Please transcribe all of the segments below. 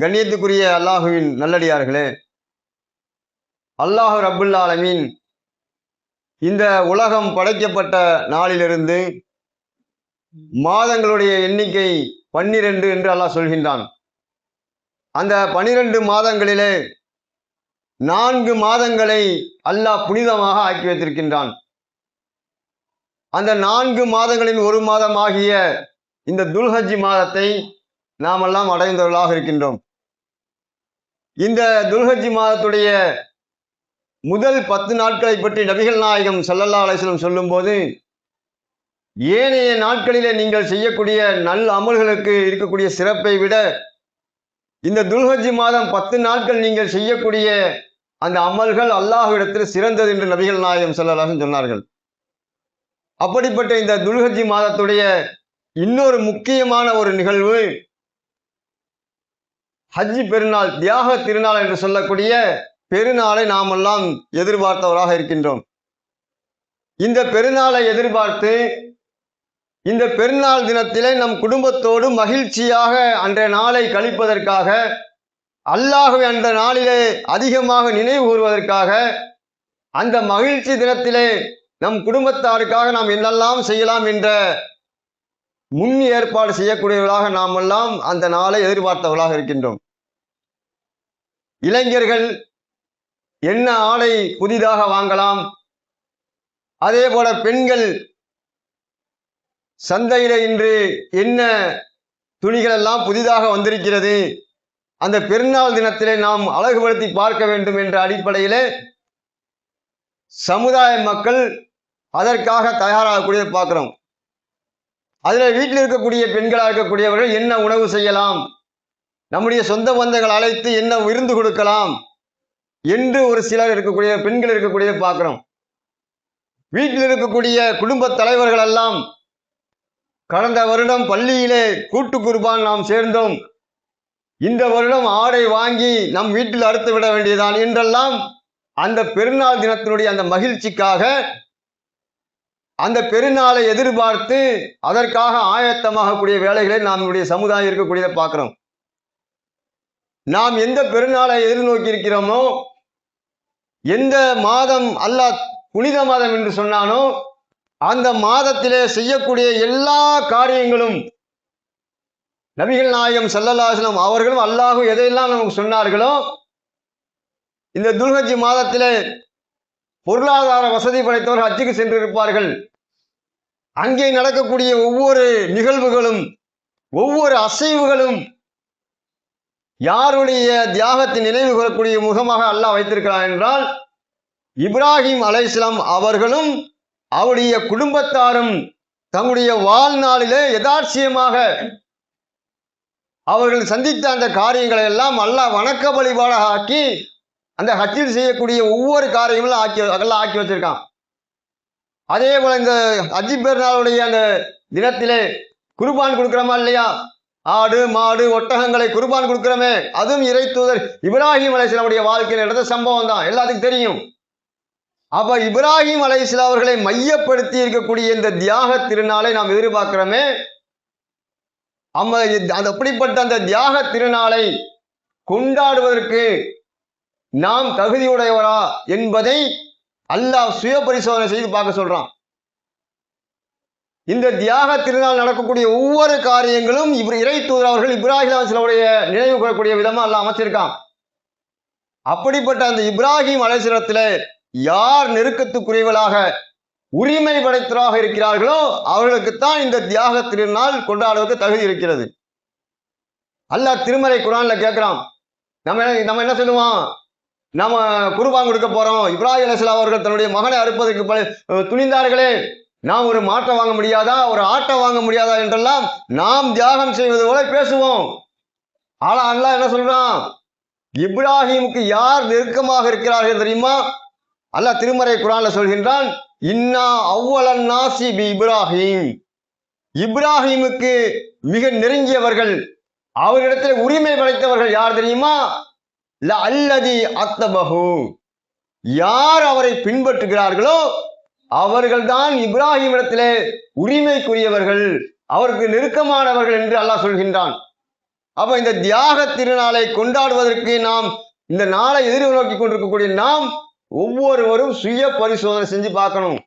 கண்ணியத்துக்குரிய அல்லாஹுவின் நல்லடியார்களே, அல்லாஹு ரப்புல் ஆலமீன் இந்த உலகம் படைக்கப்பட்ட நாளிலிருந்து மாதங்களுடைய எண்ணிக்கை 12 என்று அல்லாஹ் சொல்கின்றான். அந்த 12 மாதங்களிலே 4 மாதங்களை அல்லாஹ் புனிதமாக ஆக்கி வைத்திருக்கின்றான். அந்த 4 மாதங்களின் ஒரு மாதமாகிய இந்த துல்ஹஜ் மாதத்தை நாம் எல்லாம் அடைந்தவர்களாக இருக்கின்றோம். இந்த துல்ஹஜ் மாதத்துடைய முதல் 10 நாட்களை பற்றி நபிகள் நாயகம் ஸல்லல்லாஹு அலைஹி வஸல்லம் சொல்லும்போது, ஏனைய நாட்களிலே நீங்கள் செய்யக்கூடிய நல்ல அமல்களுக்கு இருக்கக்கூடிய சிறப்பை விட இந்த துல்ஹஜ் மாதம் 10 நாட்கள் நீங்கள் செய்யக்கூடிய அந்த அமல்கள் அல்லாஹ்விடத்தில் சிறந்தது என்று நபிகள் நாயகம் ஸல்லல்லாஹு அலைஹி வஸல்லம் சொன்னார்கள். அப்படிப்பட்ட இந்த துல்ஹஜ் மாதத்துடைய இன்னொரு முக்கியமான ஒரு நிகழ்வு ஹஜ் பெருநாள், தியாக திருநாள் என்று சொல்லக்கூடிய பெருநாளை நாம் எல்லாம் எதிர்பார்த்தவராக இருக்கின்றோம். இந்த பெருநாளை எதிர்பார்த்து இந்த பெருநாள் தினத்திலே நம் குடும்பத்தோடு மகிழ்ச்சியாக அன்றைய நாளை கழிப்பதற்காக, அல்லாஹ்வை அந்த நாளிலே அதிகமாக நினைவு கூறுவதற்காக, அந்த மகிழ்ச்சி தினத்திலே நம் குடும்பத்தாருக்காக நாம் என்னெல்லாம் செய்யலாம் என்ற முன் ஏற்பாடு செய்யக்கூடியவர்களாக நாம் எல்லாம் அந்த நாளை எதிர்பார்த்தவர்களாக இருக்கின்றோம். இளைஞர்கள் என்ன ஆடை புதிதாக வாங்கலாம், அதே போல பெண்கள் சந்தையில இன்று என்ன துணிகள் எல்லாம் புதிதாக வந்திருக்கிறது, அந்த பெருநாள் தினத்திலே நாம் அழகுபடுத்தி பார்க்க வேண்டும் என்ற அடிப்படையிலே சமுதாய மக்கள் அதற்காக தயாராகக்கூடியதை பார்க்கிறோம். அதில் வீட்டில் இருக்கக்கூடிய பெண்களாக இருக்கக்கூடியவர்கள் என்ன உணவு செய்யலாம், நம்முடைய சொந்த பந்தங்கள் அழைத்து என்ன விருந்து கொடுக்கலாம் என்று ஒரு சிலர் இருக்கக்கூடிய பெண்கள் இருக்கக்கூடியதை பார்க்கிறோம். வீட்டில் இருக்கக்கூடிய குடும்ப தலைவர்கள் எல்லாம் கடந்த வருடம் பள்ளியிலே கூட்டு குர்பான் நாம் சேர்ந்தோம், இந்த வருடம் ஆடை வாங்கி நம் வீட்டில் அறுத்து விட வேண்டியதான் என்றெல்லாம் அந்த பெருநாள் தினத்தினுடைய அந்த மகிழ்ச்சிக்காக, அந்த பெருநாளை எதிர்பார்த்து அதற்காக ஆயத்தமாகக்கூடிய வேலைகளை நம்முடைய சமுதாயம் இருக்கக்கூடியதை பார்க்கிறோம். நாம் எந்த பெருநாளை எதிர்நோக்கி இருக்கிறோமோ, எந்த மாதம் அல்லாஹ் புனித மாதம் என்று சொன்னானோ, அந்த மாதத்திலே செய்யக்கூடிய எல்லா காரியங்களும் நபிகள் நாயகம் ஸல்லல்லாஹு அலைஹி வஸல்லம் அவர்களும் அல்லாஹ் எதையெல்லாம் நமக்கு சொன்னார்களோ, இந்த துல்ஹஜ் மாதத்திலே பொருளாதார வசதி படைத்தவர்கள் ஹஜ்ஜுக்கு சென்றிருப்பார்கள். அங்கே நடக்கக்கூடிய ஒவ்வொரு நிகழ்வுகளும், ஒவ்வொரு அசைவுகளும் யாருடைய தியாகத்தை நினைவு கூறக்கூடிய முகமாக அல்லாஹ் வைத்திருக்கிறார் என்றால், இப்ராஹிம் அலைஹிஸ்ஸலாம் அவர்களும் அவருடைய குடும்பத்தாரும் தங்களுடைய வாழ்நாளிலே யதார்ச்சியமாக அவர்கள் சந்தித்த அந்த காரியங்களை எல்லாம் அல்லாஹ் வணக்க வழிபாடாக ஆக்கி அந்த ஹஜ்ஜில் செய்யக்கூடிய ஒவ்வொரு காரியங்களும் ஆக்கி வச்சிருக்கான். அதே போல இந்த ஹஜ் பெருநாளுடைய அந்த தினத்திலே குர்பான் கொடுக்கிறோமா இல்லையா, ஆடு மாடு ஒட்டகங்களை குர்பான் கொடுக்கிறோமே, அதுவும் இறை தூதர் இப்ராஹிம் அலைஹிஸ்ஸலாமுடைய வாழ்க்கையில் நடந்த சம்பவம் தான், எல்லாத்துக்கும் தெரியும். அப்ப இப்ராஹிம் அலைஹிஸ்ஸலாம் அவர்களை மையப்படுத்தி இருக்கக்கூடிய இந்த தியாக திருநாளை நாம் எதிர்பார்க்கிறோமே, அப்படிப்பட்ட அந்த தியாக திருநாளை கொண்டாடுவதற்கு நாம் தகுதியுடையவரா என்பதை அல்லாஹ் சுய பரிசோதனை செய்து பார்க்க சொல்றான். இந்த தியாக திருநாள் நடக்கக்கூடிய ஒவ்வொரு காரியங்களும் இறை தூதர் அவர்கள் இப்ராஹிம் அலைஹிஸ்ஸலாமுடைய நினைவு கூறக்கூடிய விதமா அல்லாஹ் அமைச்சிருக்கான். அப்படிப்பட்ட அந்த இப்ராஹிம் அலைஹிஸ்ஸலாத்திலே யார் நெருக்கத்துக்குரியவர்களாக உரிமை படைத்தவராக இருக்கிறார்களோ அவர்களுக்குத்தான் இந்த தியாக திருநாள் கொண்டாடுவதற்கு தகுதி இருக்கிறது. அல்லாஹ் திருமறை குர்ஆன்ல கேட்கிறான், நம்ம என்ன சொல்லுவோம், நம்ம குர்பான் கொடுக்க போறோம், இப்ராஹிம் அலைஹிஸ்ஸலாம் அவர்கள் தன்னுடைய மகனை அறுப்பதற்கு துணிந்தார்களே, நாம் ஒரு மாட்டை வாங்க முடியாதா, ஒரு ஆட்டை வாங்க முடியாதா என்றெல்லாம் நாம் தியாகம் செய்வது போல பேசுவோம். ஆனா அல்லாஹ் என்ன சொல்றான், இப்ராஹிமுக்கு யார் நெருக்கமாக இருக்கிறார்கள் தெரியுமா? அல்லாஹ் திருமறை குர்ஆன்ல சொல்கின்றான், இன்னா அவ்வலன் நாசி பி இப்ராஹிம், இப்ராஹிமுக்கு மிக நெருங்கியவர்கள், அவர்களிடத்தில் உரிமை படைத்தவர்கள் யார் தெரியுமா? அல்லதி அத்தபஹு, யார் அவரை பின்பற்றுகிறார்களோ அவர்கள்தான் இப்ராஹிம் இடத்திலே உரிமைக்குரியவர்கள், அவருக்கு நெருக்கமானவர்கள் என்று அல்லாஹ் சொல்கின்றான். அப்ப இந்த தியாக திருநாளை கொண்டாடுவதற்கு நாம் இந்த நாளை எதிர்நோக்கி கொண்டிருக்கக்கூடிய நாம் ஒவ்வொருவரும் சுய பரிசோதனை செஞ்சு பார்க்கணும்.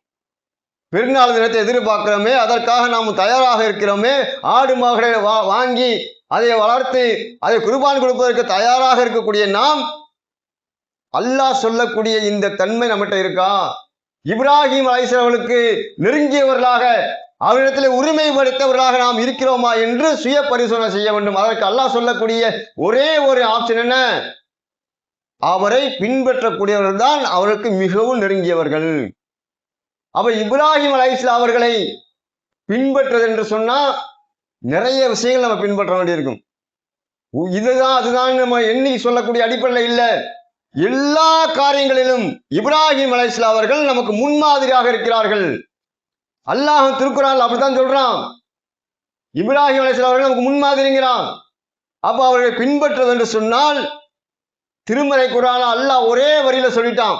பெருநாள் தினத்தை எதிர்பார்க்கிறோமே, அதற்காக நாம் தயாராக இருக்கிறோமே, ஆடு மாடுகளை வாங்கி அதை வளர்த்து அதை குர்பான் கொடுப்பதற்கு தயாராக இருக்கக்கூடிய நாம் அல்லாஹ் சொல்லக்கூடிய இந்த தன்மை நம்மகிட்ட இருக்கா? இப்ராஹிம் அலைஹிஸ்ஸலாம் அவர்களுக்கு நெருங்கியவர்களாக அவரிடத்தில் உரிமை படைத்தவர்களாக நாம் இருக்கிறோமா என்று சுய பரிசோதனை செய்ய வேண்டும். அதற்கு அல்லாஹ் சொல்லக்கூடிய ஒரே ஒரு ஆப்ஷன் என்ன? அவரை பின்பற்றக்கூடியவர்கள் தான் அவருக்கு மிகவும் நெருங்கியவர்கள். அப்ப இப்ராஹிம் அலைஹிஸ்ஸலாம் அவர்களை பின்பற்றுவது என்று சொன்னா நிறைய விஷயங்கள் நம்ம பின்பற்ற வேண்டியிருக்கும். இதுதான் அதுதான் நம்ம எண்ணி சொல்லக்கூடிய அடிப்படையில் இல்லை. எல்லா காரியங்களிலும் இப்ராஹிம் அலைஹிஸ்ஸலாம் அவர்கள் நமக்கு முன்மாதிரியாக இருக்கிறார்கள். அல்லாஹ் திருக்குறான் அப்படித்தான் சொல்றான். இப்ராஹிம் அலைஹிஸ்ஸலாம் அவர்கள் நமக்கு முன்மாதிரிங்கிறான். அப்ப அவர்களை பின்பற்றுவது என்று சொன்னால் திருமறை குர்ஆன்ல அல்லாஹ் ஒரே வரியில சொல்லிட்டான்,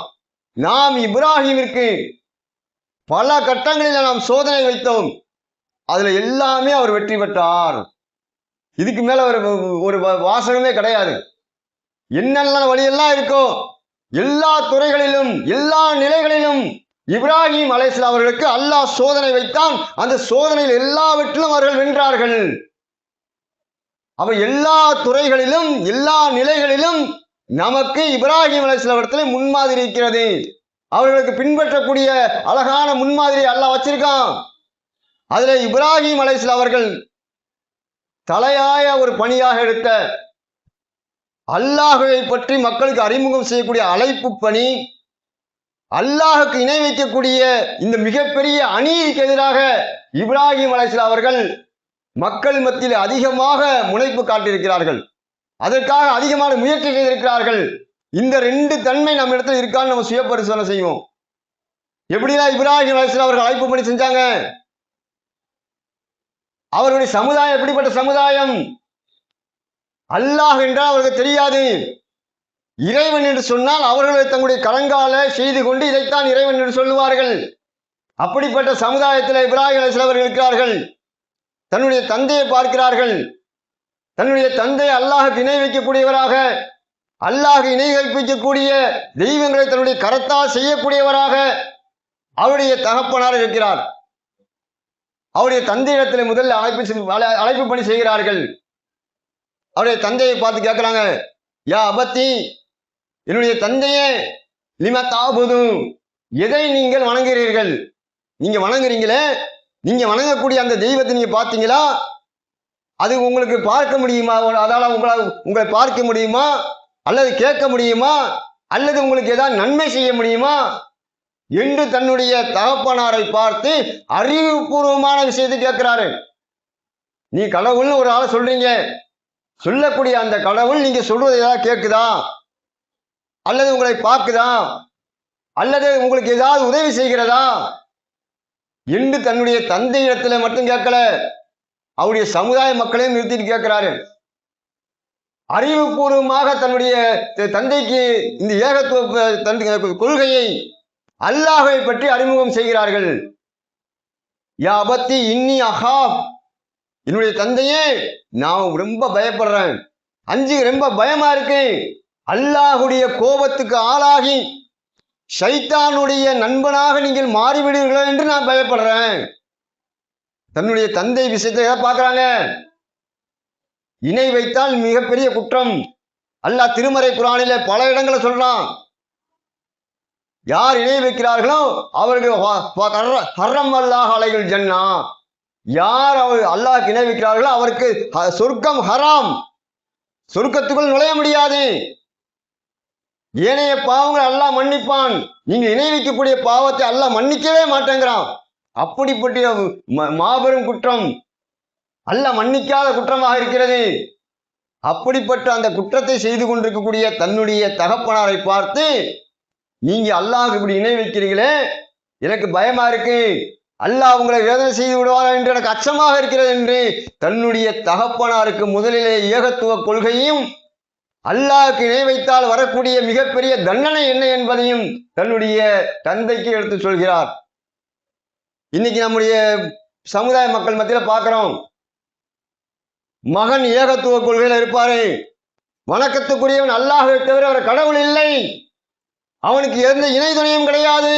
நாம் இப்ராஹிமிற்கு பல கட்டங்களில் நாம் சோதனை வைத்தோம், அதுல எல்லாமே அவர் வெற்றி பெற்றார். இதுக்கு மேல ஒரு வாசகமே கிடையாது. என்னெல்லாம் வழியெல்லாம் இருக்கோ எல்லா துறைகளிலும் எல்லா நிலைகளிலும் இப்ராஹிம் அலைஹிஸ்ஸலாம் அவர்களுக்கு அல்லாஹ் சோதனை வைத்தான். அந்த சோதனையில் எல்லாவற்றிலும் அவர்கள் வென்றார்கள். அவ எல்லா துறைகளிலும் எல்லா நிலைகளிலும் நமக்கு இப்ராஹிம் அலைஹிஸ்ஸலாம் இடத்துல முன்மாதிரி இருக்கிறது. அவர்களுக்கு பின்பற்றக்கூடிய அழகான முன்மாதிரி அல்லாஹ் வச்சிருக்கான். அதுல இப்ராஹிம் அலைஹிஸ்ஸலாம் அவர்கள் தலையாய ஒரு பணியாக எடுத்த அல்லாஹ்வை பற்றி மக்களுக்கு அறிமுகம் செய்யக்கூடிய அழைப்பு பணி, அல்லாஹுக்கு இணை வைக்கக்கூடிய இந்த மிகப்பெரிய அநீதிக்கு எதிராக இப்ராஹிம் அலைஹிஸ்ஸலாம் அவர்கள் மக்கள் மத்தியில் அதிகமாக முனைப்பு காட்டியிருக்கிறார்கள். அதற்காக அதிகமான முயற்சி செய்திருக்கிறார்கள். இந்த ரெண்டு தன்மை நம்ம இடத்துல இருக்கான்னு நம்ம சுய பரிசோதனை செய்வோம். எப்படிலாம் இப்ராஹிம் அலைஹிஸ்ஸலாம் அவர்கள் அழைப்பு பணி செஞ்சாங்க? அவருடைய சமுதாயம் எப்படிப்பட்ட சமுதாயம்? அல்லாஹ் என்றால் அவர்களுக்கு தெரியாது. இறைவன் என்று சொன்னால் அவர்களை தங்களுடைய கலங்கால செய்து கொண்டு இதைத்தான் இறைவன் என்று சொல்லுவார்கள். அப்படிப்பட்ட சமுதாயத்தில் இப்ராஹிம் அலைஹிஸ்ஸலாம் அவர்கள் இருக்கிறார்கள். தன்னுடைய தந்தையை பார்க்கிறார்கள். தன்னுடைய தந்தை அல்லாஹுக்கு இணை வைக்கக்கூடியவராக, அல்லாஹ் இணை வைக்கக்கூடிய தெய்வங்களை தன்னுடைய கரத்தால் செய்யக்கூடியவராக அவருடைய தகப்பனார் இருக்கிறார். அவருடைய தந்தையிடத்தில் முதல்ல அழைப்பு பணி செய்கிறார்கள். அவருடைய தந்தையை பார்த்து கேட்கிறாங்க, யா அபத்தி, என்னுடைய தந்தையே, லிம தாபுது, எதை நீங்கள் வணங்குகிறீர்கள்? நீங்க வணங்குறீங்களே, நீங்க வணங்கக்கூடிய அந்த தெய்வத்தை நீங்க பார்த்தீங்களா? அது உங்களுக்கு பார்க்க முடியுமா? அதால உங்களை பார்க்க முடியுமா? அல்லது கேட்க முடியுமா? அல்லது உங்களுக்கு ஏதாவது நன்மை செய்ய முடியுமா என்று தன்னுடைய தகப்பனாரை பார்த்து அறிவுபூர்வமான விஷயத்தை கேட்கிறாரு. நீ கடவுள்னு ஒரு ஆளை சொல்றீங்க, சொல்லக்கூடிய அந்த கடவுள் நீங்க சொல்றது ஏதாவது கேட்குதா? அல்லது உங்களை பார்க்குதா? அல்லது உங்களுக்கு ஏதாவது உதவி செய்கிறதா என்று தன்னுடைய தந்தையிடத்துல மட்டும் கேட்கல, அவருடைய சமுதாய மக்களையும் நிறுத்திட்டு கேட்கிறாரு. அறிவுபூர்வமாக தன்னுடைய தந்தைக்கு இந்த ஏகத்துவ கொள்கையை, அல்லாஹை பற்றி அறிமுகம் செய்கிறார்கள். யா அபத்தி இன்னி அஹாப், என்னுடைய தந்தையே, நான் ரொம்ப பயப்படுறேன், ரொம்ப பயமா இருக்கு. அல்லாஹுடைய கோபத்துக்கு ஆளாகி ஷைத்தானுடைய நண்பனாக நீங்கள் மாறிவிடுவீர்கள் என்று நான் பயப்படுறேன். தன்னுடைய தந்தை விஷயத்தை பார்க்கிறாங்க. இணை வைத்தால் மிகப்பெரிய குற்றம். அல்லாஹ் திருமறை குர்ஆனிலே பல இடங்களை சொல்றான். யார் இணை வைக்கிறார்களோ அவர்கள் ஹர்ரம் அல்லாஹ் அலைஹில் ஜன்னா, யார் அவர் அல்லாஹ் இணை வைக்கிறார்களோ அவருக்கு சொர்க்கம் ஹராம், சொர்க்கத்துக்குள் நுழைய முடியாது. ஏனைய பாவங்கள் அல்லாஹ் மன்னிப்பான், நீங்க இணை வைக்கக்கூடிய பாவத்தை அல்லாஹ் மன்னிக்கவே மாட்டேங்கிறான். அப்படிப்பட்ட மாபெரும் குற்றம், அல்லாஹ் மன்னிக்காத குற்றமாக இருக்கிறது. அப்படிப்பட்ட அந்த குற்றத்தை செய்து கொண்டிருக்கக்கூடிய தன்னுடைய தகப்பனாரை பார்த்து, நீங்க அல்லாஹ் இப்படி இணை வைக்கிறீங்களே, எனக்கு பயமா இருக்கு, அல்லாஹ் உங்களை வேதனை செய்து விடுவாரா என்று எனக்கு அச்சமாக இருக்கிறது என்று தன்னுடைய தகப்பனாருக்கு முதலிலே ஏகத்துவ கொள்கையும், அல்லாஹ்க்கு இணை வைத்தால் வரக்கூடிய மிகப்பெரிய தண்டனை என்ன என்பதையும் தன்னுடைய தந்தைக்கு எடுத்து சொல்கிறார். இன்னைக்கு நம்முடைய சமுதாய மக்கள் மத்தியில் பார்க்கிறோம், மகன் ஏகத்துவ கொள்கையில் இருப்பாரு. வணக்கத்துக்குரியவன் அல்லாஹ்வை தவிர அவர் கடவுள் இல்லை. அவனுக்கு எந்த இணை துணையும் கிடையாது.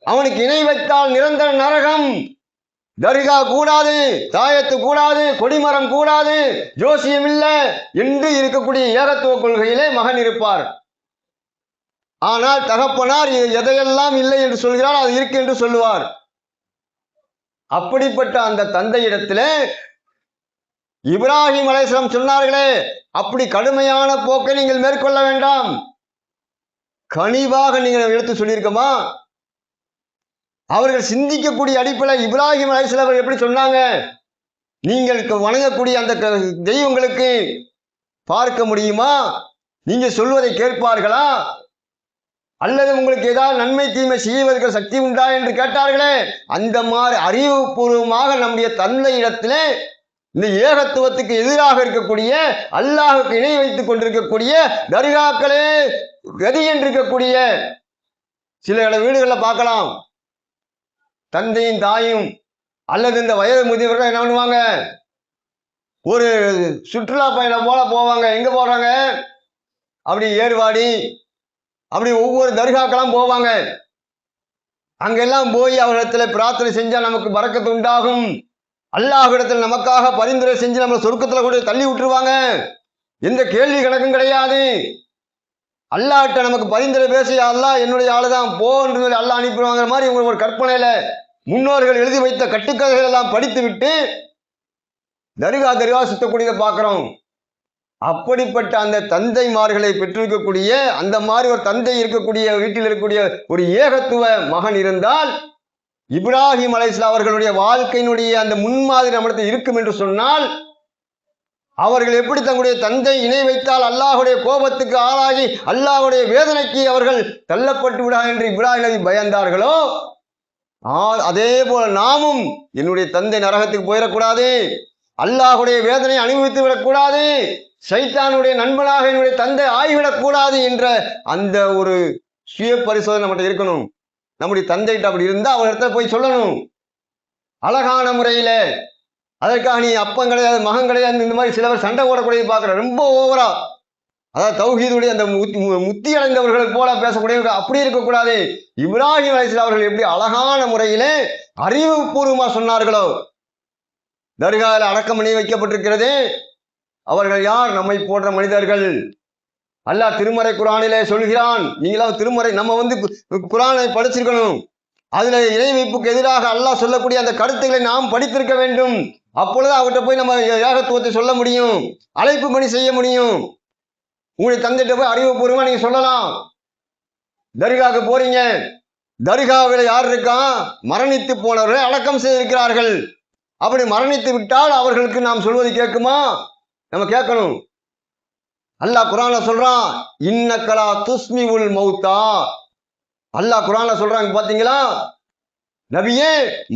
அவனுக்கு இணை வைத்தால் நிரந்தர நரகம். தர்கா கூடாது, தாயத்து கூடாது, கொடிமரம் கூடாது, ஜோசியம் இல்லை என்று இருக்கக்கூடிய ஏகத்துவ கொள்கையிலே மகன் இருப்பார். ஆனால் தகப்பனார் எதையெல்லாம் இல்லை என்று சொல்கிறார், அது இருக்கு என்று சொல்லுவார். அப்படிப்பட்ட அந்த தந்தையிடத்திலே இப்ராஹிம் அலைஹிஸ்ஸலாம் சொன்னார்களே, அப்படி கடுமையான போக்கை நீங்கள் மேற்கொள்ள வேண்டாம், கனிவாக நீங்கள் எடுத்து சொல்லியிருக்கமா? அவர்கள் சிந்திக்கக்கூடிய அடிப்படையில் இப்ராஹிம் அலைஹிஸ்ஸலாம் எப்படி சொன்னாங்க? நீங்கள் வணங்கக்கூடிய அந்த தெய்வங்களுக்கு பார்க்க முடியுமா? நீங்க சொல்வதை கேட்பார்களா? அல்லது உங்களுக்கு ஏதாவது நன்மை தீமை செய்வதற்கு சக்தி உண்டா என்று கேட்டார்களே, அந்த மாதிரி அறிவுபூர்வமாக நம்முடைய தந்தையிடத்திலே இந்த ஏகத்துவத்துக்கு எதிராக இருக்கக்கூடிய, அல்லாஹுக்கு இணை வைத்துக் கொண்டிருக்கக்கூடிய தர்காக்களே கதி என்றிருக்கக்கூடிய சில வீடுகளில் பார்க்கலாம். தந்தையும் தாயும் அல்லது இந்த வயது முதியவர்கள் என்ன பண்ணுவாங்க, ஒரு சுற்றுலா பயணம் போல போவாங்க. எங்க போறாங்க? அப்படி ஏர்வாடி, அப்படி ஒவ்வொரு தர்காக்கெல்லாம் போவாங்க. அங்கெல்லாம் போய் அவரிடத்துல பிரார்த்தனை செஞ்சா நமக்கு பரக்கத்து உண்டாகும், அல்லாஹ்விடத்தில் நமக்காக பரிந்துரை செஞ்சு நம்ம சொர்க்கத்துல கூட தள்ளி விட்டுருவாங்க. எந்த கேள்வி கணக்கும் கிடையாது. அல்லாஹ்கிட்ட நமக்கு பரிந்துரை பேசி, அல்லாஹ் என்னுடைய ஆளுதான் போ என்று சொல்லி அல்லாஹ் அனுப்பிடுவாங்கிற மாதிரி உங்களுக்கு ஒரு கற்பனையில முன்னோர்கள் எழுதி வைத்த கட்டுக்கதைகள் எல்லாம் படித்து விட்டு தர்கா சுத்தக்கூடியதை பார்க்கிறோம். அப்படிப்பட்ட அந்த தந்தைமார்களை பெற்றிருக்கக்கூடிய, அந்த மாதிரி ஒரு தந்தை இருக்கக்கூடிய வீட்டில் இருக்கக்கூடிய ஒரு ஏகத்துவ மகன் இருந்தால், இப்ராஹிம் அலைஹிஸ்ஸலாம் அவர்களுடைய வாழ்க்கையினுடைய அந்த முன்மாதிரி நம்மிடத்தில் இருக்கும் என்று சொன்னால், அவர்கள் எப்படி தங்களுடைய தந்தை இணை வைத்தால் அல்லாஹுடைய கோபத்துக்கு ஆளாகி அல்லாஹுடைய வேதனைக்கு அவர்கள் தள்ளப்பட்டு விடா என்று இப்ராஹிம் நபி பயந்தார்களோ, அதே போல நாமும் என்னுடைய தந்தை நரகத்துக்கு போயிடக்கூடாது, அல்லாஹுடைய வேதனை அனுபவித்து விடக்கூடாது, சைத்தானுடைய நண்பனாக என்னுடைய தந்தை ஆகிவிடக்கூடாது என்ற அந்த ஒரு சுய பரிசோதனை நம்மகிட்ட இருக்கணும். நம்முடைய தந்தைகிட்ட அப்படி இருந்தா அவர்கிட்ட போய் சொல்லணும் அழகான முறையில. அதற்காக நீ அப்பன் கிடையாது மகன் கிடையாது இந்த மாதிரி சிலவர் சண்டை போடக்கூடிய பார்க்குற ரொம்ப ஓவரா, அதாவது தௌஹீதுடைய அந்த முத்தி அடைந்தவர்கள் போல பேசக்கூடியவர்கள் அப்படி இருக்கக்கூடாது. இப்ராஹிம் அலைஹிஸ்ஸலாம் அவர்கள் எப்படி அழகான முறையிலே அறிவுபூர்வமா சொன்னார்களோ, தர்காவில் அடக்கம் பண்ணி வைக்கப்பட்டிருக்கிறது. அவர்கள் யார்? நம்மை போன்ற மனிதர்கள். அல்லாஹ் திருமறை குர்ஆனிலே சொல்கிறான். நீங்களாம் திருமறை நம்ம குர்ஆனை படிச்சிருக்கணும். அதுல இணை வைப்புக்கு எதிராக அல்லாஹ் சொல்லக்கூடிய அந்த கருத்துக்களை நாம் படித்திருக்க வேண்டும். அப்பொழுது அவர்கிட்ட போய் நம்ம ஏகத்துவத்தை சொல்ல முடியும், அழைப்பு பணி செய்ய முடியும். உங்களுடைய தந்தைகிட்ட போய் அறிவுபூர்வமா நீங்க சொல்லலாம். தர்காவுக்கு போறீங்க, தர்காவில் யார் இருக்கா? மரணித்து போனவர்களை அடக்கம் செய்திருக்கிறார்கள். அப்படி மரணித்து விட்டால் அவர்களுக்கு நாம் சொல்வது கேட்குமா? நம்ம கேட்கணும். அல்லாஹ் குர்ஆன்ல சொல்றான், இன்னக்கலா துஸ்மிஉல் மௌத்தா. அல்லாஹ் குர்ஆன்ல சொல்றாங்க பாத்தீங்களா, நபியே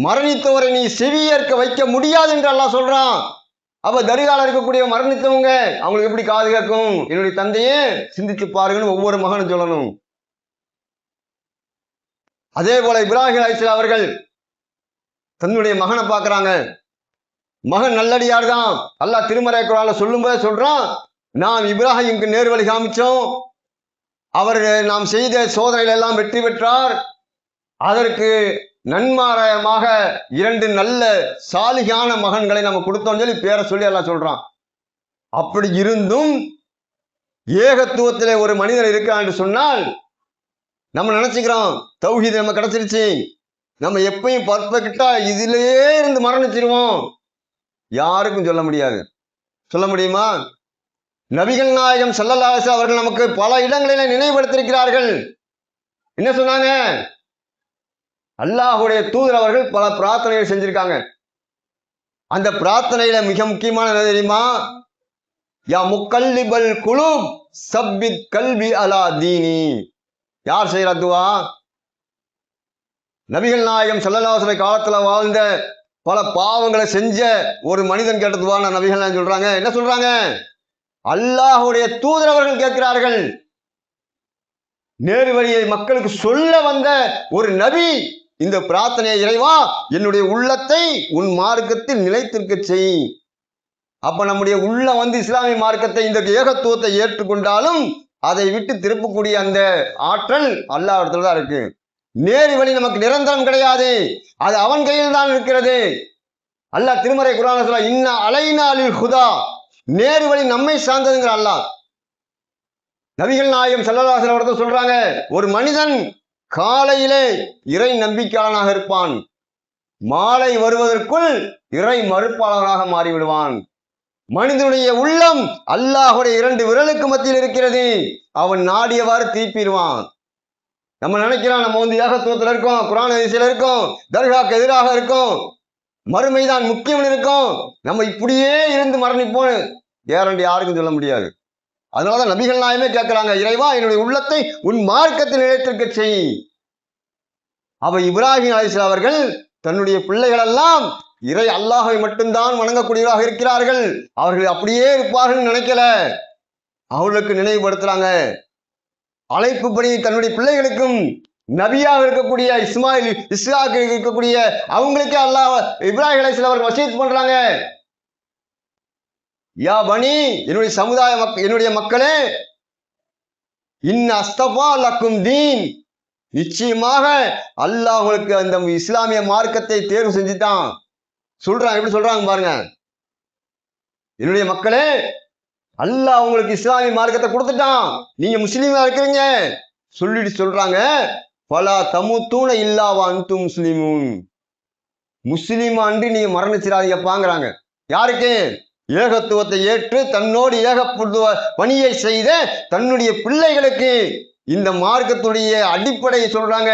மரணித்தவரை நீ செவியேற்க வைக்க முடியாது என்று அல்லாஹ் சொல்றான். அப்ப தர்கால இருக்கக்கூடிய மரணித்தவங்க அவங்களுக்கு எப்படி காது கேட்கும்? என்னுடைய தந்தையே சிந்திச்சு பாருங்கன்னு ஒவ்வொரு மகனும் சொல்லணும். அதே போல இப்ராஹிம் அலைஹிஸ்ஸலாம் அவர்கள் தன்னுடைய மகனை பார்க்கறாங்க. மகன் நல்லடியார் தான். அல்லாஹ் திருமறை குர்ஆன்ல சொல்லும்போது சொல்றான், நாம் இப்ராஹிமுக்கு நேர்வழி காமிச்சோம், அவர் நாம் செய்த சோதனைகள் எல்லாம் வெற்றி பெற்றார். அதற்கு நன்மாராயமாக 2 நல்ல சாலிகான மகன்களை நம்ம கொடுத்தோம்னு சொல்லி பேரை சொல்லி எல்லாம் சொல்றான். அப்படி இருந்தும் ஏகத்துவத்திலே ஒரு மனிதன் இருக்கான் என்று சொன்னால் நம்ம நினைச்சுக்கிறோம் தௌஹீத் நம்ம கிடைச்சிருச்சு, நம்ம எப்பயும் பர்ஃபெக்டா இதிலேயே இருந்து மரணிச்சிருவோம். யாருக்கும் சொல்ல முடியாது. சொல்ல முடியுமா? நபிகள் நாயகம் ஸல்லல்லாஹு அலைஹி வஸல்லம் அவர்கள் நமக்கு பல இடங்களில நினைவுபடுத்தியிருக்கிறார்கள். என்ன சொன்னாங்க? அல்லாஹ்வுடைய தூதர் அவர்கள் பல பிரார்த்தனைகள் செஞ்சிருக்காங்க. அந்த பிரார்த்தனையில மிக முக்கியமான என்ன தெரியுமா? யா முக்கல்லிபல் குலூப் சப்பித் கல்பி அலா தீனி. யார் செய்யற துவா? நபிகள் நாயகம் ஸல்லல்லாஹு அலைஹி வஸல்லம் காலத்துல வாழ்ந்த பல பாவங்களை செஞ்ச ஒரு மனிதன் கேட்ட துவா நபிகள் நாயகம் சொல்றாங்க. என்ன சொல்றாங்க? அல்லாஹ்வுடைய தூதர் அவர்கள் கேட்கிறார்கள். நேரு வழியை மக்களுக்கு சொல்ல வந்த ஒரு நபி இந்த பிரார்த்தனையை, இறைவா என்னுடைய உள்ளத்தை உன் மார்க்கத்தில் நிலைத்திருக்க செய். அப்ப நம்முடைய உள்ள வந்து இஸ்லாமிய மார்க்கத்தை இந்த ஏகத்துவத்தை ஏற்றுக்கொண்டாலும் அதை விட்டு திருப்பக்கூடிய அந்த ஆற்றல் அல்லாஹ் இடத்துல தான் இருக்கு. நேரு வழி நமக்கு நிரந்தரம் கிடையாது, அது அவன் கையில் தான் இருக்கிறது. அல்லாஹ் திருமறை குர்ஆன்ல சொல்றான், இன்ன அலைனா லில் ஹுதா, நேரு வழி நம்மை சார்ந்ததுங்கிற அல்லாஹ். நபிகள் நாயகம் ஸல்லல்லாஹு அலைஹி வஸல்லம் சொல்றாங்க, ஒரு மனிதன் காலையிலே இறை நம்பிக்கையாளனாக இருப்பான், மாலை வருவதற்குள் இறை மறுப்பாளனாக மாறிவிடுவான். மனிதனுடைய உள்ளம் அல்லாஹுடைய 2 விரலுக்கு மத்தியில் இருக்கிறது, அவன் நாடியவாறு தீப்பிடுவான். நம்ம நினைக்கிறோம் நம்ம வந்து ஏகத்துவத்தில் இருக்கோம், குர்ஆன் ஹதீஸில் இருக்கோம், தர்காக்கு எதிராக இருக்கோம், மறுமைதான் முக்கியம் இருக்கும், நம்ம இப்படியே இருந்து மரணிப்போம், கேரண்டி யாருக்கும் சொல்ல முடியாது. அதனாலதான் நபிகள் நாயகமே கேட்கிறாங்க, இறைவா என்னுடைய உள்ளத்தை உன் மார்க்கத்தில் நிலைத்திருக்க செய். அப்ப இப்ராஹிம் அலைஹிஸ்ஸலாம் அவர்கள் தன்னுடைய பிள்ளைகள் எல்லாம் இறை அல்லாஹை மட்டும்தான் வணங்கக்கூடியவராக இருக்கிறார்கள், அவர்கள் அப்படியே இருப்பார்கள் நினைக்கல, அவர்களுக்கு நினைவுபடுத்துறாங்க. அழைப்பு பணி தன்னுடைய பிள்ளைகளுக்கும் நபியாக இருக்கக்கூடிய இஸ்மாயில் இஸ்ஹாக் இருக்கக்கூடிய அவங்களுக்கே அல்லாஹ் இப்ராஹிம் அலைஹிஸ்ஸலாம் அவர்கள் வசியத் பண்றாங்க, யா பனி, என்னுடைய சமுதாய என்னுடைய மக்களே, இன்ன அஸ்தஃபா லக்கும் தீன், நிச்சயமாக அல்லாஹ் உங்களுக்கு அந்த இஸ்லாமிய மார்க்கத்தை தேர்வு செஞ்சுட்டான் சொல்றாங்க. எப்படி சொல்றாங்க பாருங்க, என்னுடைய மக்களே அல்லாஹ் உங்களுக்கு இஸ்லாமிய மார்க்கத்தை கொடுத்துட்டான், நீங்க முஸ்லீமா இருக்கிறீங்க சொல்லிட்டு சொல்றாங்க, பலா தமுத்தூன இல்லா வ அன்தும் முஸ்லிமூன், முஸ்லீமா அன்றி நீங்க மரணிச்சிடாதீங்கப்பாங்கிறாங்க. யாருக்கு? ஏகத்துவத்தை ஏற்று தன்னோடு ஏகத்துவ பணியை செய்த தன்னுடைய பிள்ளைகளுக்கு இந்த மார்க்கத்துடைய அடிப்படையை சொல்றாங்க.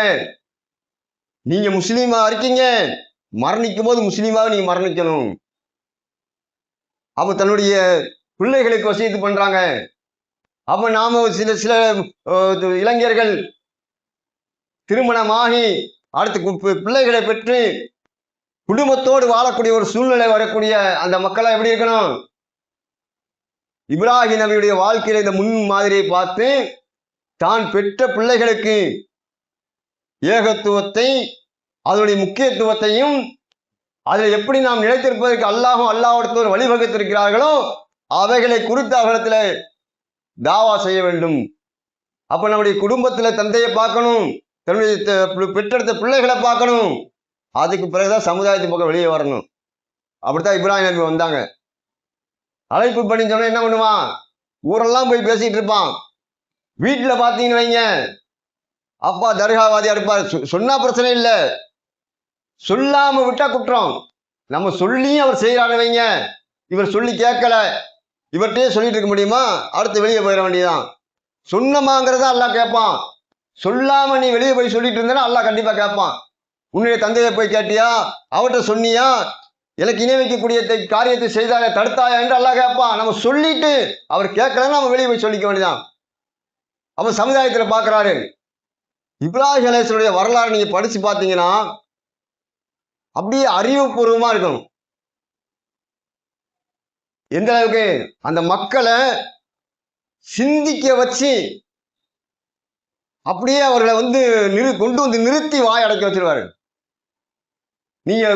நீங்க முஸ்லீமா இருக்கீங்க, மரணிக்கும் போது முஸ்லீமாக நீங்க மரணிக்கணும். அப்ப தன்னுடைய பிள்ளைகளுக்கு வசியத்து பண்றாங்க. அப்ப நாம சில சில இளைஞர்கள் திருமணமாகி அடுத்து பிள்ளைகளை பெற்று குடும்பத்தோடு வாழக்கூடிய ஒரு சூழ்நிலை வரக்கூடிய அந்த மக்கள் எப்படி இருக்கணும்? இப்ராஹிம் நபியுடைய வாழ்க்கையில இந்த முன் மாதிரியை பார்த்து தான் பெற்ற பிள்ளைகளுக்கு ஏகத்துவத்தை அதனுடைய முக்கியத்துவத்தையும் அதில் எப்படி நாம் நிலைத்திருப்பதற்கு அல்லாஹும் அல்லாஹ்விடத்தோடு வழிவகுத்திருக்கிறார்களோ அவைகளை குறித்து அவர்களிடத்தில் தாவா செய்ய வேண்டும். அப்ப நம்முடைய குடும்பத்துல தந்தையை பார்க்கணும், தன்னுடைய பெற்றெடுத்த பிள்ளைகளை பார்க்கணும், அதுக்கு பிறகுதான் சமுதாயத்து பக்கம் வெளியே வரணும். அப்படித்தான் இப்ராஹிம் நபி வந்தாங்க. அழைப்பு பண்ணி சொன்னா என்ன பண்ணுவான்? ஊரெல்லாம் போய் பேசிட்டு இருப்பான். வீட்டுல பாத்தீங்கன்னு வைங்க, அப்பா தர்காவாதியா இருப்பார், சொன்னா பிரச்சனை இல்லை, சொல்லாம விட்டா குற்றம். நம்ம சொல்லியும் அவர் செய்யறாரு வைங்க, இவர் சொல்லி கேட்கல, இவர்கிட்டயே சொல்லிட்டு இருக்க முடியுமா? அடுத்து வெளியே போயிட வேண்டியதான். சொன்னமாங்கிறத அல்லாஹ் கேட்பான், சொல்லாம நீ வெளியே போய் சொல்லிட்டு இருந்தேன்னா அல்லாஹ் கண்டிப்பா கேட்பான். உன்னுடைய தந்தையை போய் கேட்டியா, அவர்கிட்ட சொன்னியா, எனக்கு இணை வைக்கக்கூடிய காரியத்தை செய்தாலே தடுத்தாயா என்று அல்லாஹ் கேட்பான். நம்ம சொல்லிட்டு அவர் கேட்கலன்னா நம்ம வெளியே போய் சொல்லிக்க வேண்டியதான். அப்ப சமுதாயத்துல பாக்குறாரு, இப்ராஹிம் அலைஹிஸ்ஸலாமுடைய வரலாறு நீங்க படிச்சு பார்த்தீங்கன்னா அப்படியே அறிவுபூர்வமா இருக்கும். எந்த அளவுக்கு அந்த மக்களை சிந்திக்க வச்சு அப்படியே அவர்களை வந்து கொண்டு வந்து நிறுத்தி வாய் அடக்கி வச்சிருவாரு. நீங்க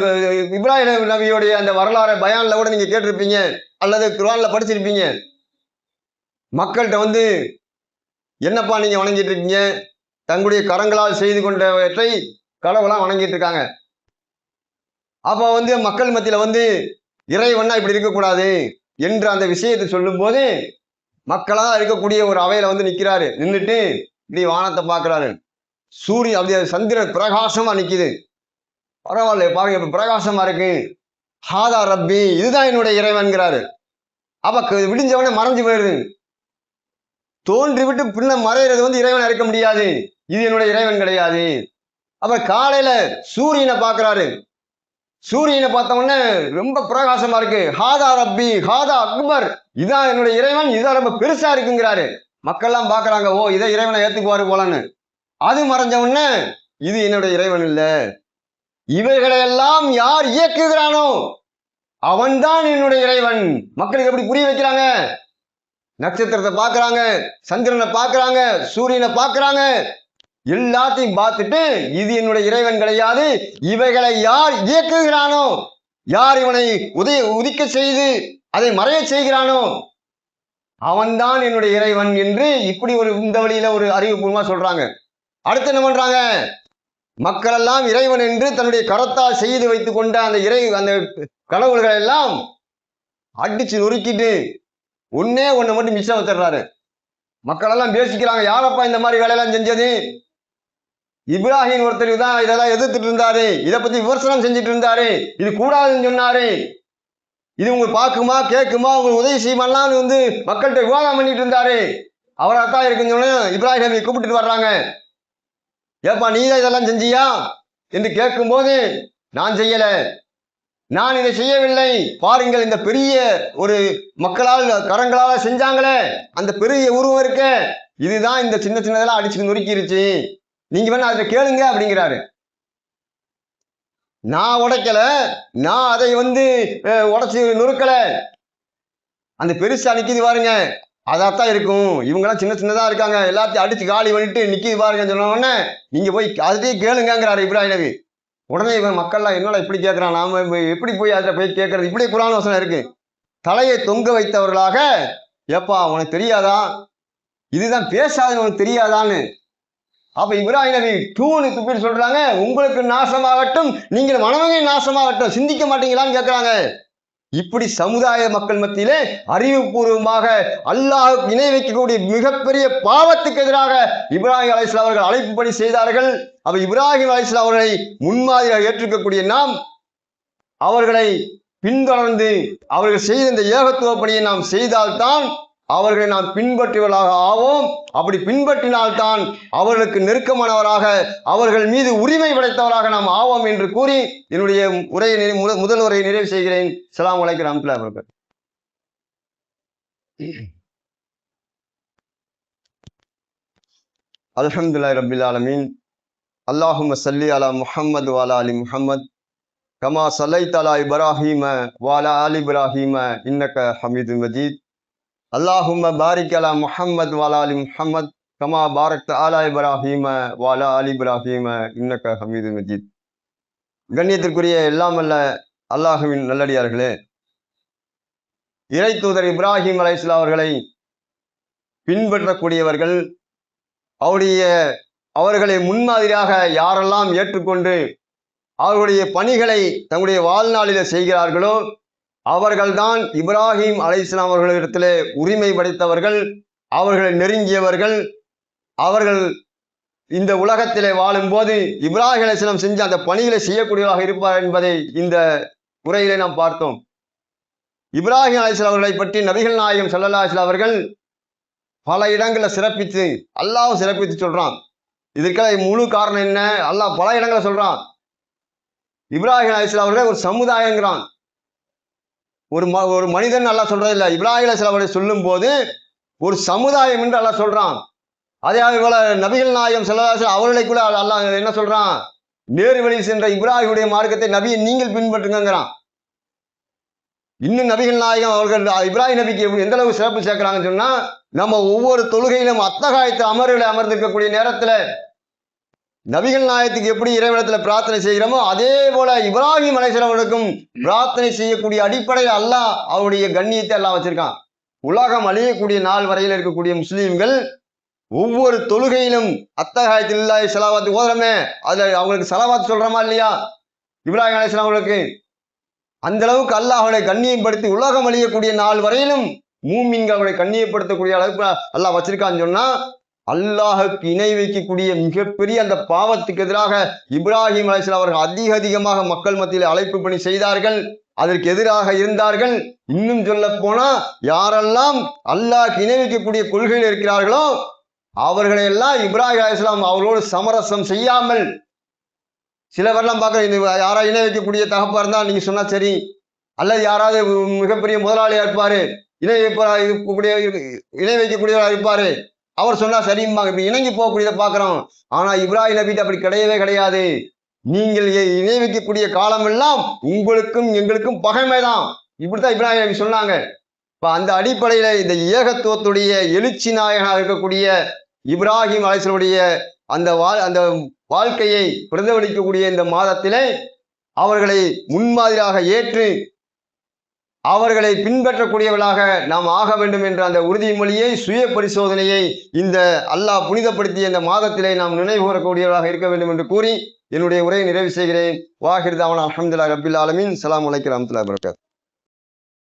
இப்ராஹிம் நபியோடைய அந்த வரலாறு பயான்ல கூட நீங்க கேட்டிருப்பீங்க அல்லது குர்ஆன்ல படிச்சிருப்பீங்க. மக்கள்கிட்ட வந்து என்னப்பா நீங்க வணங்கிட்டு இருக்கீங்க, தங்களுடைய கரங்களால் செய்து கொண்டவற்றை கடவுளாம் வணங்கிட்டு இருக்காங்க. அப்ப வந்து மக்கள் மத்தியில வந்து இறைவனா இப்படி இருக்கக்கூடாது என்ற அந்த விஷயத்தை சொல்லும் போது மக்களா இருக்கக்கூடிய ஒரு அவையில வந்து நிக்கிறாரு, நின்றுட்டு இப்படி வானத்தை பார்க்கிறாரு. சூரியன் அப்படியே சந்திரன் பிரகாசமா நிக்குது. பரவாயில்ல பாருங்க, இப்ப பிரகாசமா இருக்கு. ஹாதா ரப்பி, இதுதான் என்னுடைய இறைவன்கிறாரு. அப்ப விடிஞ்சவனே மறைஞ்சு போயிடுது. தோன்றி விட்டு பின்ன மறையிறது வந்து இறைவனை இருக்க முடியாது, இது என்னுடைய இறைவன் கிடையாது. அப்ப காலையில சூரியனை பார்க்கிறாரு. சூரியனை பார்த்த உடனே ரொம்ப பிரகாசமா இருக்கு. ஹாதா ரப்பி ஹாதா அக்பர், இதான் என்னுடைய இறைவன், இதான் ரொம்ப பெருசா இருக்குங்கிறாரு. மக்கள்லாம் பாக்குறாங்க, ஓ இதை இறைவனை ஏத்துக்குவாரு போலன்னு. அது மறைஞ்ச உடனே இது என்னுடைய இறைவன் இல்ல, இவைகளையெல்லாம் யார் இயக்குகிறானோ அவன்தான் என்னுடைய இறைவன். மக்களுக்கு எப்படி புரிய வைக்கிறாங்க? நட்சத்திரத்தை பார்க்கறாங்க, சந்திரனை பார்க்கறாங்க, சூரியனை பார்க்கறாங்க, எல்லாத்தையும் பார்த்துட்டு இது என்னுடைய இறைவன் கிடையாது, இவைகளை யார் இயக்குகிறானோ, யார் இவனை உதிக்க செய்து அதை மறைய செய்கிறானோ அவன்தான் என்னுடைய இறைவன் என்று இப்படி ஒரு இந்த வழியில ஒரு அறிவுபூர்வமா சொல்றாங்க. அடுத்து என்ன பண்றாங்க? மக்கள் எல்லாம் இறைவன் என்று தன்னுடைய கரத்தால் செய்து வைத்துக் கொண்ட அந்த கடவுள்களை எல்லாம் அடிச்சு நொறுக்கிட்டு ஒன்னே ஒண்ணு மட்டும் மிச்சம் வச்சிடுறாரு. மக்கள் எல்லாம் பேசிக்கிறாங்க, யாரப்பா இந்த மாதிரி வேலையெல்லாம் செஞ்சது? இப்ராஹிம் ஒருத்தர் தான் இதெல்லாம் எதிர்த்துட்டு இருந்தாரு, இதை பத்தி விமர்சனம் செஞ்சுட்டு இருந்தாரு, இது கூடாதுன்னு சொன்னாரு, இது உங்களுக்கு பார்க்குமா கேட்குமா உங்களுக்கு உதவி செய்யுமாலாம் மக்கள்கிட்ட விவாதம் பண்ணிட்டு இருந்தாரு. அவராத்தான் இருக்குன்னு சொன்ன இப்ராஹிம் நபி கூப்பிட்டு வர்றாங்க. ஏப்பா நீ தான் இதெல்லாம் செஞ்சியா என்று கேட்கும்போது, நான் செய்யல, நான் இதை செய்யவில்லை, பாருங்கள் இந்த பெரிய ஒரு மக்களால் கரங்களால் செஞ்சாங்களே அந்த பெரிய உருவம் இருக்க, இதுதான் இந்த சின்ன சின்னதெல்லாம் அடிச்சு நொறுக்கிருச்சு, நீங்க வேணா அதை கேளுங்க அப்படிங்கிறாரு. நான் உடைக்கல, நான் அதை உடைச்சு நொறுக்கல, அந்த பெருசா நிக்கிது பாருங்க, அதாத்தான் இருக்கும், இவங்கெல்லாம் சின்ன சின்னதா இருக்காங்க, எல்லாத்தையும் அடிச்சு காலி பண்ணிட்டு நிக்கிது பாருங்கன்னு சொன்ன உடனே நீங்க போய் அதையே கேளுங்கிறாரு இப்ராஹிம் நபி. உடனே இவன் மக்கள்லாம் என்னடா இப்படி கேட்கிறான், நாம எப்படி போய் அதை போய் கேட்கறது, இப்படி குர்ஆன் வசனம் இருக்கு. தலையை தொங்க வைத்தவர்களாக, ஏப்பா உனக்கு தெரியாதா, இதுதான் பேசாதுன்னு உனக்கு தெரியாதான்னு. அப்ப இப்ராஹிம் நபி டூனு துப்பிட்டு சொல்றாங்க, உங்களுக்கு நாசமாகட்டும், நீங்கள் மனமே நாசமாகட்டும், சிந்திக்க மாட்டீங்களான்னு கேட்கிறாங்க. இப்படி சமுதாய மக்கள் மத்தியிலே அறிவுபூர்வமாக அல்லாஹ்வுக்கு இணை வைக்கக்கூடிய மிகப்பெரிய பாவத்துக்கு எதிராக இப்ராஹிம் அலைஹிஸ்ஸலாம் அவர்கள் அழைப்பு பணி செய்தார்கள். அப்ப இப்ராஹிம் அலைஹிஸ்ஸலாம் அவர்களை முன்மாதிரியாக ஏற்றுக்கக்கூடிய நாம் அவர்களை பின்தொடர்ந்து அவர்கள் செய்த இந்த ஏகத்துவ பணியை நாம் செய்தால்தான் அவர்களை நாம் பின்பற்றுவதாக ஆவோம். அப்படி பின்பற்றினால்தான் அவர்களுக்கு நெருக்கமானவராக, அவர்கள் மீது உரிமை படைத்தவராக நாம் ஆவோம் என்று கூறி என்னுடைய உரையை முதல் உரையை நிறைவு செய்கிறேன். ஸலாம் அலைக்கும் வரஹ்மத்துல்லாஹி வபரகாத்துஹு. அல்ஹம்துலில்லாஹி ரப்பில் ஆலமீன். அல்லாஹும்ம ஸல்லி அலா முஹம்மது வ அலா ஆலி முஹம்மத் கமா ஸல்லைத அலா இப்ராஹீம வ அலா ஆலி இப்ராஹீம இன்னக ஹமீதும் மஜீத். அல்லாஹும்ம பாரிக் அலா முஹம்மது வ அலா ஆலி முஹம்மத் கமா பாரக்த அலா இப்ராஹீம வ அலா ஆலி இப்ராஹீம இன்னக ஹமீதும் மஜீத். கண்ணியத்திற்குரிய எல்லாம் அல்ல அல்லாஹுவின் நல்லடியார்களே, இறை தூதர் இப்ராஹிம் அலைஹிஸ்ஸலாம் அவர்களை பின்பற்றக்கூடியவர்கள், அவர்களை முன்மாதிரியாக யாரெல்லாம் ஏற்றுக்கொண்டு அவர்களுடைய பணிகளை தங்களுடைய வாழ்நாளில் செய்கிறார்களோ அவர்கள்தான் இப்ராஹிம் அலைஹிஸ்ஸலாம் அவர்களிடத்திலே உரிமை படைத்தவர்கள், அவர்களை நெருங்கியவர்கள். அவர்கள் இந்த உலகத்திலே வாழும்போது இப்ராஹிம் அலைஹிஸ்ஸலாம் செஞ்ச அந்த பணிகளை செய்யக்கூடியவராக இருப்பார் என்பதை இந்த உரையிலே நாம் பார்த்தோம். இப்ராஹிம் அலைஹிஸ்ஸலாம் அவர்களை பற்றி நபிகள் நாயகம் ஸல்லல்லாஹு அலைஹி வஸல்லம் அவர்கள் பல இடங்களில் சிறப்பித்து, அல்லாஹ் சிறப்பித்து சொல்றான். இதற்கெல்லாம் முழு காரணம் என்ன? அல்லாஹ் பல இடங்களை சொல்றான். இப்ராஹிம் அலைஹிஸ்ஸலாம் அவர்களை ஒரு சமுதாயங்கிறான், ஒரு மனிதன் அல்லாஹ் சொல்றது இல்லை. இப்ராஹிம் அலைஹிஸ்ஸலாம் அவர்களை சொல்லும் போது ஒரு சமுதாயம் என்று அல்லாஹ் சொல்றான். அதே போல நபிகள் நாயகம் ஸல்லல்லாஹு அலைஹி வஸல்லம் அவர்களை கூட அல்லாஹ் என்ன சொல்றான்? நேரு வழியில் சென்ற இப்ராஹிமுடைய மார்க்கத்தை நபியை நீங்கள் பின்பற்றுங்கிறான். இன்னும் நபிகள் நாயகம் அவர்கள் இப்ராஹிம் நபிக்கு எந்த அளவு சிறப்பு சேர்க்கிறாங்கன்னு சொன்னா, நம்ம ஒவ்வொரு தொழுகையிலும் அத்தகாயத்து அமர்வுகளை அமர்ந்திருக்கக்கூடிய நேரத்தில் நபிகள் நாயகத்துக்கு எப்படி இறைவனத்துல பிரார்த்தனை செய்கிறோமோ அதே போல இப்ராஹிம் அலைஹிஸ்ஸலாம் அவர்களுக்கும் பிரார்த்தனை செய்யக்கூடிய அடிப்படையில் அல்லாஹ் அவருடைய கண்ணியத்தை எல்லாம் வச்சிருக்கான். உலகம் அழியக்கூடிய நாள் வரையில் இருக்கக்கூடிய முஸ்லீம்கள் ஒவ்வொரு தொழுகையிலும் அத்தகாயத்தில்லாஹி ஸலவாத்து ஓதுறமே, அதுல அவங்களுக்கு ஸலவாத் சொல்றோமா இல்லையா? இப்ராஹிம் அலைஹிஸ்ஸலாம் அவர்களுக்கு அந்த அளவுக்கு அல்லாஹ் அவர்களை கண்ணியப்படுத்தி உலகம் அழியக்கூடிய நாள் வரையிலும் மூமின்கள் அவர்களை கண்ணியப்படுத்தக்கூடிய அளவுக்கு அல்லாஹ் வச்சிருக்கான்னு சொன்னா, அல்லாஹுக்கு இணை வைக்கக்கூடிய மிகப்பெரிய அந்த பாவத்துக்கு எதிராக இப்ராஹிம் அலைஹிஸ்ஸலாம் அவர்கள் அதிகமாக மக்கள் மத்தியில் அழைப்பு பணி செய்தார்கள், அதற்கு எதிராக இருந்தார்கள். இன்னும் சொல்ல போனா யாரெல்லாம் அல்லாஹ் இணை வைக்கக்கூடிய கொள்கையில் இருக்கிறார்களோ அவர்களை எல்லாம் இப்ராஹிம் அலைஹிஸ்ஸலாம் அவர்களோடு சமரசம் செய்யாமல், சிலவரெல்லாம் பார்க்க யாராவது இணை வைக்கக்கூடிய தகப்பா இருந்தா நீங்க சொன்னா சரி, அல்லது யாராவது மிகப்பெரிய முதலாளியா இருப்பாரு, இணை வைக்கக்கூடியவராக இருப்பாரு, அவர் சொன்னா சரிம்பாங்க. இப்படி இணங்கி போகக்கூடியதை பார்க்கிறோம். ஆனா இப்ராஹிம் நபிட்ட அப்படி கிடையவே கிடையாது. நீங்கள் இணை வைக்கக்கூடிய காலம் எல்லாம் உங்களுக்கும் எங்களுக்கும் பகைமைதான், இப்படித்தான் இப்ராஹிம் நபி சொன்னாங்க. இப்ப அந்த அடிப்படையில இந்த ஏகத்துவத்துடைய எழுச்சி நாயகனாக இருக்கக்கூடிய இப்ராஹிம் அலைஹிஸ்ஸலாமுடைய அந்த வாழ்க்கையை பிரதிபலிக்கக்கூடிய இந்த மாதத்திலே அவர்களை முன்மாதிரியாக ஏற்று அவர்களை பின்பற்றக்கூடியவர்களாக நாம் ஆக வேண்டும் என்ற அந்த உறுதிமொழியை, சுய பரிசோதனையை இந்த அல்லாஹ் புனிதப்படுத்திய இந்த மாதத்திலே நாம் நினைவு கூறக்கூடியவர்களாக இருக்க வேண்டும் என்று கூறி என்னுடைய உரையை நிறைவு செய்கிறேன். வாஹிர் தாவானா அல்ஹம்துலில்லாஹி ரப்பில் ஆலமீன். ஸலாமு அலைக்கும் வரஹ்மத்துல்லாஹி வபரகாத்துஹு.